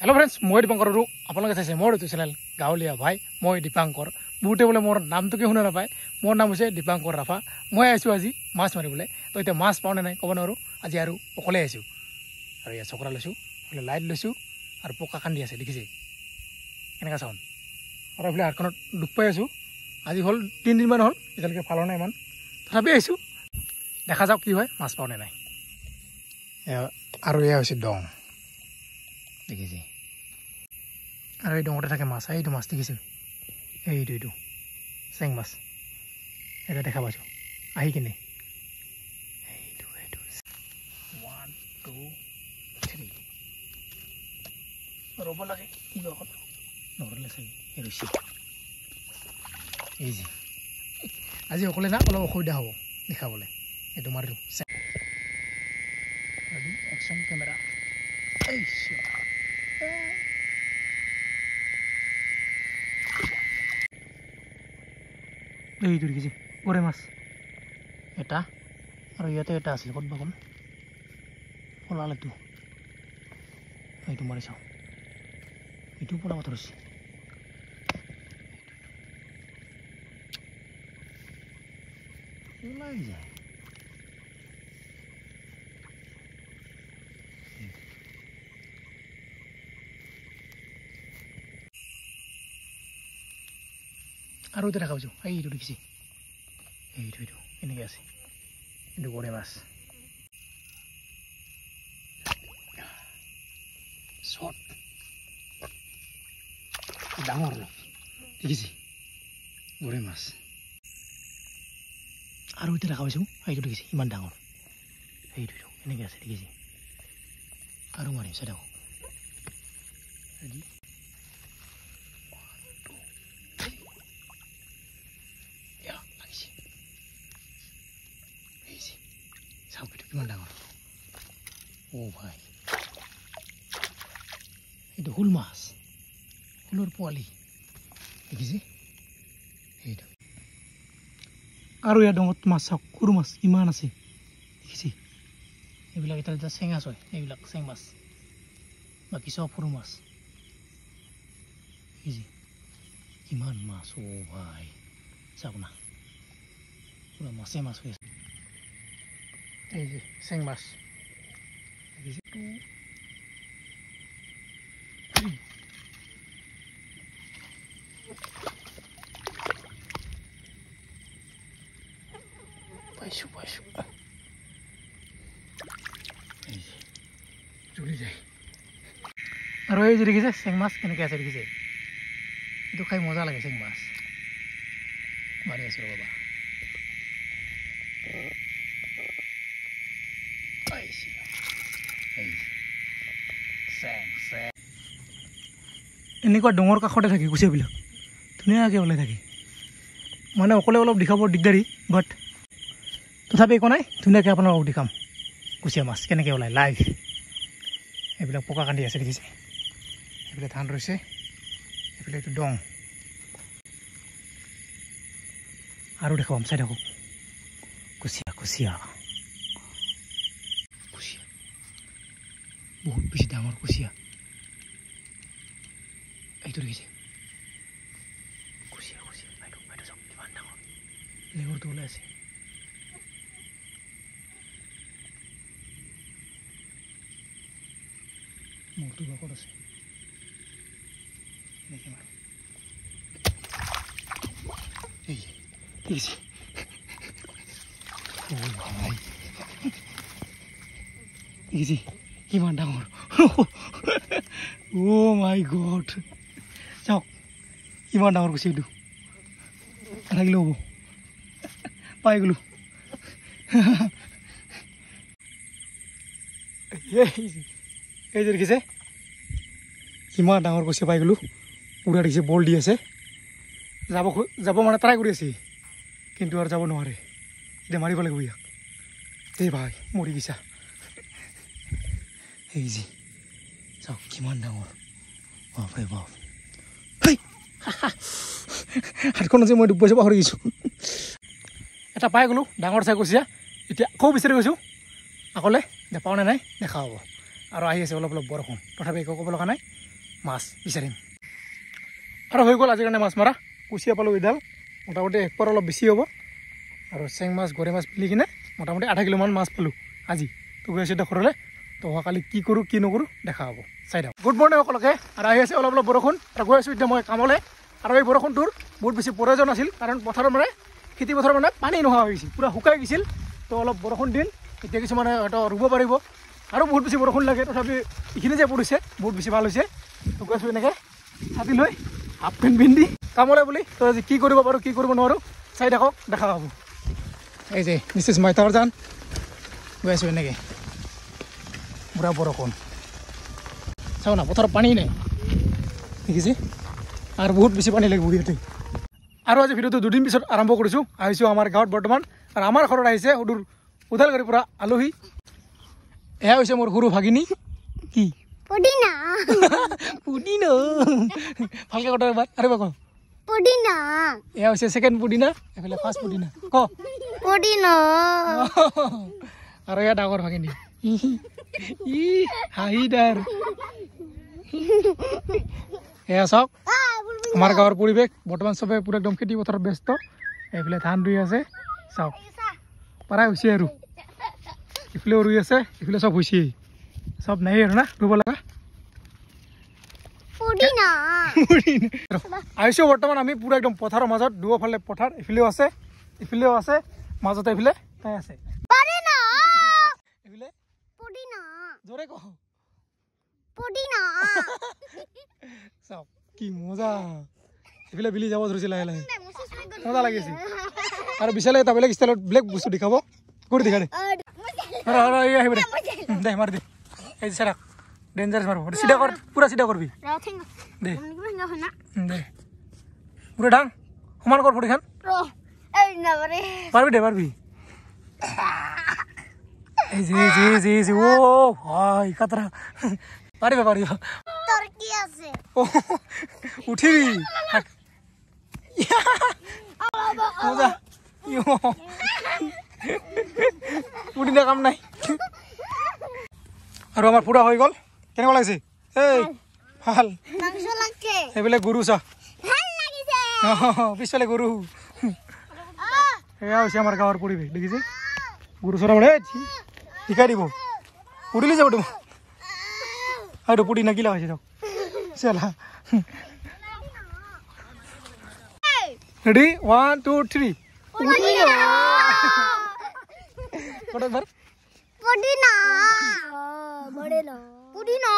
hello friends मैं दीपांकर आपलोगे चाहे मोर YouTube channel गाँवलिया भाई मैं दीपांकर बहुते बोले मोर नाम तो शुना ना मोर नाम से दीपांकर राफा मैं आज माछ मारिबले तो इतना माछ पाने ना कब नो आज और अकले और इतना चकरा लैसो लाइट लैसो और पका कान्दी आसे देखिसे केनेका चाउन और इफाले हातखन दुख पाई आसो आज हल 3 दिन मान हल इतना फाल ना इमान तथापि आसो देखा जाओ कि माछ पाने ना और यह दंग देखिसे और ये डोंगटे थाके माछ ये माछ देखिसे ये सें माछ এটা দেখা পাইছো আহি কিনে এইটো 1 2 3 রব লাগে কি বকত নরলে চাই এরছি এই যে আজি অকলে না অলপ অসুবিধা হ'ব দেখাবলে এটো মাৰিলো ৰেডি অ্যাকশন ক্যামেরা এই এই দেখি গরে মাছ এটা আর ইয়াতে এটা আছে কত বাকন ফলালে তো এইটো মারি চাও এইটো পড়া কথা রছি ওলাই যায় আর ওইটা রাখা যাও এইটো দেখিছি এইটো এনেকে আছে কিন্তু গড়ে মাছ শট ডাঙৰ দেখিছি গড়ে মাছ আৰ ওইটা ৰাখা যাও এইটো দেখিছি ইমান ডাঙৰ এইটো এনেকে আছে দেখিছি আৰু মাৰিম চাই থাকো ৰেডি কিমান ডাঙৰ ও ভাই এইটো হুল মাছ হুলৰ পোৱালি দেখিছে এইটো আৰু ইয়াৰ ডঙত মাছ চাওক সৰু মাছ ইমান আছে দেখিছে এইবিলাক এটা চেঙা হয় এইবিলাক চেং মাছ বাকী চব সৰু মাছ দেখিছে কিমান মাছ ও ভাই চাওক না পুৰা মাছে মাছ হৈ আছে এই যে চেং মাছ পাইছো জ্বলি যায় আর এই যে দেখিছে চেং মাছ কেনেকে আছে দেখিছে এইটো খাই মজা লাগে চেং মাছ মাৰি আছো বাবা এনেকুৱা ডঙৰ কাষতে থাকে কুচিয়াবিলাক ধুনীয়াকৈ ওলাই থাকে মানে অকলে অলপ দেখাব দিগদাৰী বাট তথাপি একো নাই ধুনীয়াকৈ আপোনালোকক দেখাম কুচিয়া মাছ কেনেকৈ ওলাই লাইভ এইবিলাক পকা কান্দি আছে দেখিছে এইফালে ধান ৰৈছে এইফালে এইটো ডং আৰু দেখাম চাই থাকক কুচিয়া বহুত বেছি ডাঙৰ কুচিয়া এইটো দেখিছে কুচিয়া এইটো চাওক কিমান ডাঙৰ লেগৰটো ওলাই আছে মূৰটো বাকত আছে দেখি মাৰ এই দেখিছে ও ভাই দেখিছে কিমান ডাঙৰ ও মাই গড চাওক কিমান ডাঙৰ কৈছে এইটো থাকিলে হ'ব পাই গ'লো এই যে দেখিছে কিমান ডাঙৰ কৈছে পাই গ'লো পুৰা দেখিছে বল দি আছে যাব মানে ট্ৰাই কৰি আছে কিন্তু আৰু যাব নোৱাৰে এতিয়া মাৰিব লাগিব ইয়াক এই ভাই মৰি গৈছা এই যে চাওক কিমান ডাঙৰ বাপৰে বাপ হাতখন যে মই ডুবাইছোঁ পাহৰি গৈছোঁ এটা পাই গ'লোঁ ডাঙৰ চাই কুচিয়া এতিয়া আকৌ বিচাৰি গৈছোঁ আকলে পাওঁ নে নাই দেখা হ'ব আৰু আহি আছে অলপ বৰষুণ তথাপি একো ক'ব লগা নাই মাছ বিচাৰিম আৰু হৈ গ'ল আজিৰ কাৰণে মাছ মৰা কুচিয়া পালোঁ এডাল মোটামুটি এক পোৱাৰ অলপ বেছি হ'ব আৰু চেং মাছ গৰৈ মাছ মিলি কিনে মোটামুটি 8 কিলোমান মাছ পালোঁ আজি তো গৈ আছোঁ এতিয়া ঘৰলৈ তো অহাকালি কি কৰোঁ কি নকৰোঁ দেখা হ'ব চাই দিয়ক গুড মৰ্ণিং সকলোকে আৰু আহি আছে অলপ অলপ বৰষুণ আৰু গৈ আছোঁ এতিয়া মই কামলৈ আৰু এই বৰষুণটোৰ বহুত বেছি প্ৰয়োজন আছিল কাৰণ পথাৰৰ মানে খেতি পথাৰৰ মানে পানী নোহোৱা হৈ গৈছিল পূৰা শুকাই গৈছিল তো অলপ বৰষুণ দিল এতিয়া কিছুমানে হয়তো ৰুব পাৰিব আৰু বহুত বেছি বৰষুণ লাগে তথাপি এইখিনি যে পৰিছে বহুত বেছি ভাল হৈছে তো গৈ আছোঁ এনেকৈ ছাতি লৈ হাফ পেণ্ট পিন্ধি কামলৈ বুলি তো আজি কি কৰিব পাৰোঁ কি কৰিব নোৱাৰোঁ চাই থাকক দেখা হ'ব এই যে মিছেছ মাইতাৰ যান গৈ আছোঁ এনেকৈ পুৰা বৰষুণ চাওঁ না পথাৰত পানী নাই দেখিছে আৰু বহুত বেছি পানী লাগে বুঢ়ীহঁতে আৰু আজি ভিডিঅ'টো দুদিন পিছত আৰম্ভ কৰিছোঁ আহিছোঁ আমাৰ গাঁৱত বৰ্তমান আৰু আমাৰ ঘৰত আহিছে সুদূৰ ওদালগুৰিৰ পৰা আলহী এয়া হৈছে মোৰ সৰু ভাগিনী কি পুদিনা পুদিনা ভালকৈ কথা এবাৰ আৰু এবাৰ ক পুদিনা এয়া হৈছে ছেকেণ্ড পুদিনা এইফালে ফাৰ্ষ্ট পুদিনা ক পুদিনা আৰু এয়া ডাঙৰ ভাগিনী ই হাঁহিদাৰ এয়া চাওক আমাৰ গাঁৱৰ পৰিৱেশ বৰ্তমান চবে পুৰা একদম খেতি পথাৰত ব্যস্ত এইফালে ধান ৰুই আছে চাওক পাৰাই হৈছে আৰু ইফালেও ৰুই আছে ইফালে চব হৈছে চব নাই আৰু না ৰুব লগা পুদিনা আহিছোঁ বৰ্তমান আমি পুৰা একদম পথাৰৰ মাজত দুয়োফালে পথাৰ ইফালেও আছে মাজতে এইফালে তাই আছে পুদিনা এইফালে পুদিনা জোৰে কওঁ পুদিনা চাওক কি মজা এইফালে বিলি যাব ধৰিছে লাহে লাহে মজা লাগিছে আৰু বিচাৰে এটা বেলেগ ষ্টাইলত বেলেগ বস্তু দেখাব কৰি দেখা দে আহিব দে মাৰ দে এই চাৰাক ডেঞ্জাৰাছ মাৰিব চিধা কৰ পুৰা চিধা কৰবি দে দে পুৰা ডাং সমান কৰ ভৰিখন পাৰবি দে পাৰবি এই জি ও ভাই কাতৰা পাৰিবা তোৰ কি আছে উঠিবি মজা পুদিনা কাম নাই আৰু আমাৰ পুৰা হৈ গ'ল কেনেকুৱা লাগিছে এই ভাল মাংস লাগছে এইফালে গৰু চা ভাল লাগিছে পিছফালে গৰু এয়া হৈছে আমাৰ গাঁৱৰ পৰিৱেশ দেখিছে গৰু চৰাবলে শিকাই দিব উৰিলি যাব তোমাৰ আৰু পুদিনা কিলা হৈছে চাওক চেলা ৰেডি 1 2 3 কত একবাৰ পুদিনা পুদিনা পুদিনা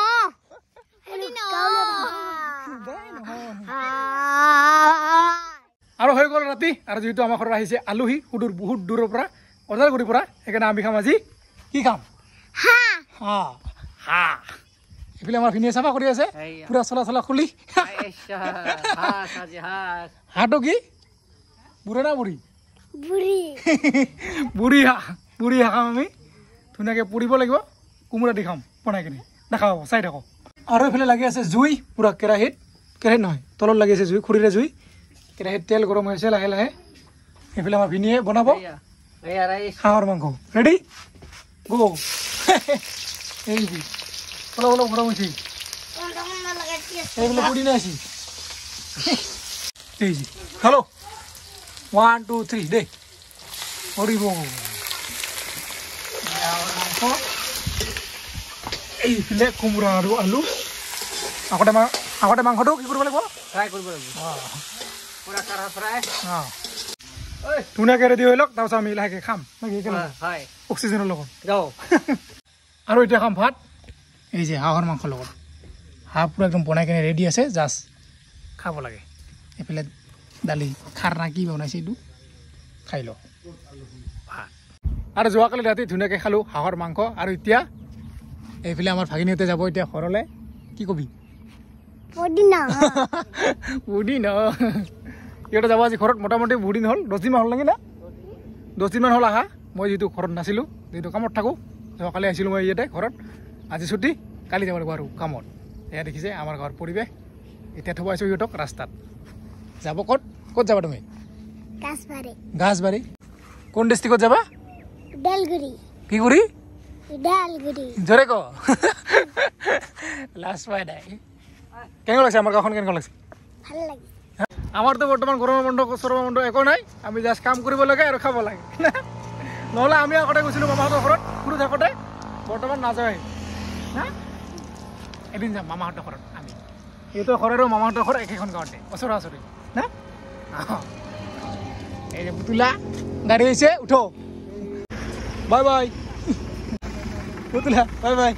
পুদিনা আৰু হৈ গ'ল ৰাতি আৰু যেহেতু আমাৰ ঘৰত আহিছে আলহী সুদূৰ বহুত দূৰৰ পৰা ওদালগুৰিৰ পৰা সেইকাৰণে আমি খাম আজি কি খাম এইফালে আমাৰ ভিনিয়ে চাফা কৰি আছে পুৰা চলা খুলি হাঁহটো কি বুঢ়া না বুঢ়ী বুঢ়ী হাঁহ খাম আমি ধুনীয়াকৈ পুৰিব লাগিব কোমোৰা দি খাম বনাই কিনে দেখা পাব চাই থাকক আৰু এইফালে লাগি আছে জুই পুৰা কেৰাহীত নহয় তলত লাগি আছে জুই খৰিৰে জুই কেৰাহীত তেল গৰম হৈ আছে লাহে লাহে এইফালে আমাৰ ভিনিয়ে বনাব হাঁহৰ মাংস ৰেডি গো এই অলপ গৰম হৈছে এইফালে পুদিনা আছে এই যে হেল্ল' 1 2 3 দে কৰিব এইফালে কোমোৰা আৰু আলু আগতে মাংসটো কি কৰিব লাগিব ফ্ৰাই কৰিব লাগিব ধুনীয়াকৈ ৰেডি হৈ লওক তাৰপিছত আমি লাহেকৈ খাম অক্সিজেনৰ লগত আৰু এতিয়া খাম ভাত এই যে হাঁহৰ মাংসৰ লগত হাঁহ পুৰা একদম বনাই কিনে ৰেডি আছে জাষ্ট খাব লাগে এইফালে দালি খাৰ না কি বনাইছে এইটো খাই লওক ভাত আৰু যোৱাকালি ৰাতি ধুনীয়াকৈ খালোঁ হাঁহৰ মাংস আৰু এতিয়া এইফালে আমাৰ ভাগিনীহঁতে যাব এতিয়া ঘৰলৈ কি কবি পুদিনা সিহঁতে যাব আজি ঘৰত মোটামুটি বহুত দিন হ'ল 10 দিনমান হ'ল নেকি না 10 দিনমান হ'ল আহা মই যিহেতু ঘৰত নাছিলোঁ যিহেতু কামত থাকোঁ যোৱাকালি আহিছিলোঁ মই ইয়াতে ঘৰত আজি ছুটি কালি যাব লাগিব আৰু কামত এয়া দেখিছে আমাৰ ঘৰৰ পৰিৱেশ এতিয়া থব আছোঁ সিহঁতক ৰাস্তাত যাব ক'ত যাবা তুমি গাছবাৰী কোন ডিষ্ট্ৰিক্টত যাবা ওদালগুৰি কি কৰি ওদালগুৰি জোৰে ক লাষ্ট পাই নাই কেনেকুৱা লাগিছে আমাৰ গাঁওখন কেনেকুৱা লাগিছে ভাল লাগিছে আমাৰতো বৰ্তমান গৰমৰ বন্ধ চৰমৰ বন্ধ একো নাই আমি জাষ্ট কাম কৰিব লাগে আৰু খাব লাগে নহ'লে আমি আগতে গৈছিলোঁ মামাহঁতৰ ঘৰত সৰু থাকোঁতে বৰ্তমান নাযায় হা এদিন যাম মামাহঁতৰ ঘৰত আমি সিহঁতৰ ঘৰ আৰু মামাহঁতৰ ঘৰ একেখন গাঁৱতে ওচৰা ওচৰি না এই যে পুতুলা গাড়ী আহিছে উঠো বাই বাই পুতুলা বাই বাই